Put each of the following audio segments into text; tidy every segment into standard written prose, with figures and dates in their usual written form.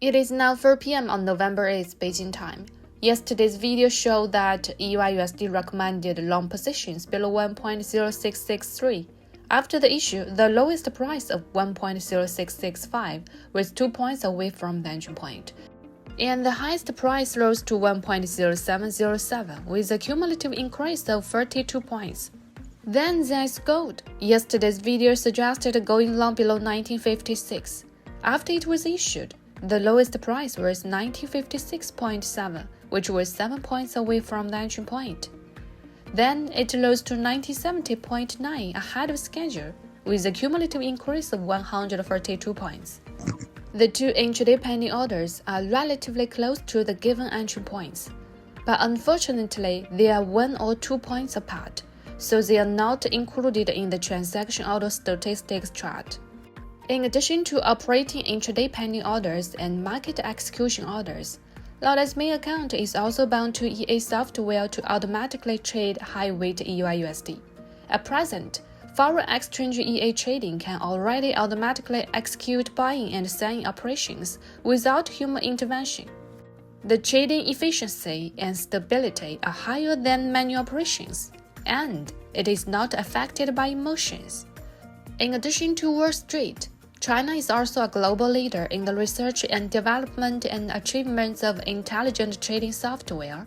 It is now 4 p.m. on November 8th Beijing time. Yesterday's video showed that EURUSD recommended long positions below 1.0663. After the issue, the lowest price of 1.0665 was 2 points away from the entry point, and the highest price rose to 1.0707 with a cumulative increase of 32 points. Then there's gold. Yesterday's video suggested going long below 1956. After it was issued, the lowest price was 1956.7, which was 7 points away from the entry point. Then it rose to 1970.9 ahead of schedule, with a cumulative increase of 142 points. The two intraday penny orders are relatively close to the given entry points, but unfortunately they are 1 or 2 points apart, so they are not included in the transaction order statistics chart. In addition to operating intraday penny orders and market execution orders, Laceyli's main account is also bound to EA software to automatically trade high-weight EURUSD. At present, foreign exchange EA trading can already automatically execute buying and selling operations without human intervention. The trading efficiency and stability are higher than manual operations, and it is not affected by emotions. In addition to Wall Street, China is also a global leader in the research and development and achievements of intelligent trading software,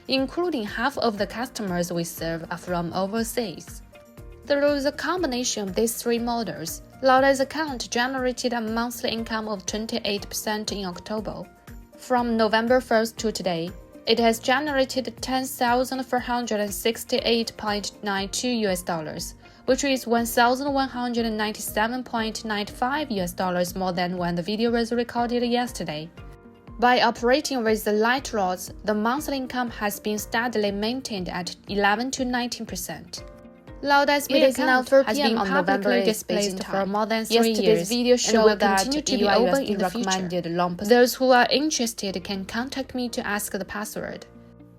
including half of the customers we serve are from overseas. Through the combination of these three models, Laceyli's account generated a monthly income of 28% in October. From November 1st to today, it has generated $10,468.92, which is $1,197.95 more than when the video was recorded yesterday. By operating with the light lots, the monthly income has been steadily maintained at 11 to 19%. Laceyli's main account has been publicly displayed for more than 3 years video and will that continue to be open in the future. Those who are interested can contact me to ask the password.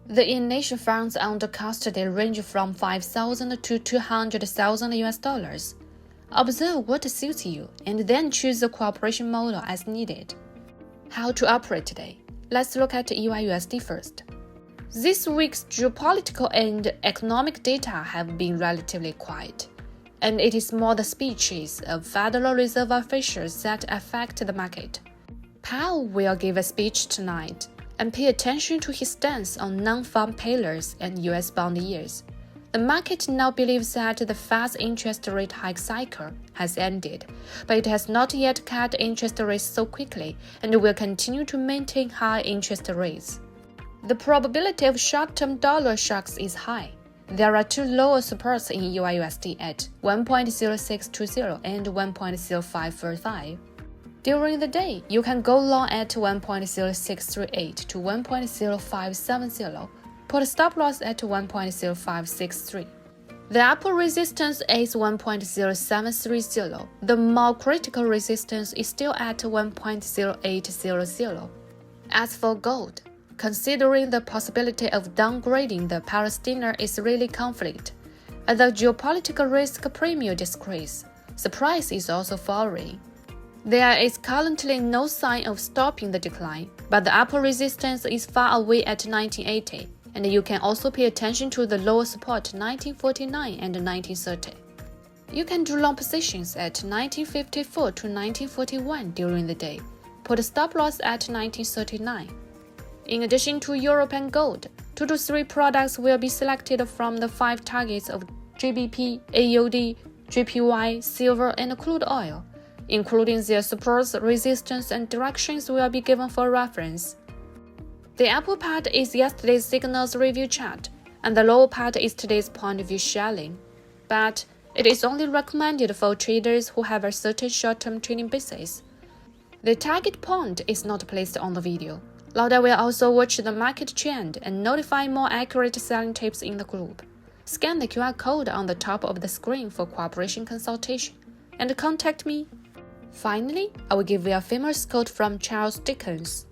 The in-nation funds under custody range from $5,000 to $200,000. Observe what suits you and then choose the cooperation model as needed. How to operate today? Let's look at EURUSD first. This week's geopolitical and economic data have been relatively quiet, and it is more the speeches of Federal Reserve officials that affect the market. Powell will give a speech tonight, and pay attention to his stance on non-farm payrolls and U.S. bond yields. The market now believes that the Fed's interest rate hike cycle has ended, but it has not yet cut interest rates so quickly and will continue to maintain high interest rates. The probability of short-term dollar shocks is high. There are two lower supports in EURUSD at 1.0620 and 1.0545. During the day, you can go long at 1.0638 to 1.0570, put a stop loss at 1.0563. The upper resistance is 1.0730. The more critical resistance is still at 1.0800. As for gold, considering the possibility of downgrading the Palestine-Israeli conflict, as the geopolitical risk premium decreases, the price is also falling. There is currently no sign of stopping the decline, but the upper resistance is far away at 1980, and you can also pay attention to the lower support 1949 and 1930. You can do long positions at 1954 to 1941 during the day. Put a stop loss at 1939. In addition to Europe and gold, 2 to 3 products will be selected from the 5 targets of GBP, AUD, JPY, silver, and crude oil, including their supports, resistance, and directions will be given for reference. The upper part is yesterday's signals review chart, and the lower part is today's point of view sharing. But it is only recommended for traders who have a certain short-term trading basis. The target point is not placed on the video. Laceyli will also watch the market trend and notify more accurate selling tips in the group. Scan the QR code on the top of the screen for cooperation consultation, and contact me. Finally, I will give you a famous quote from Charles Dickens.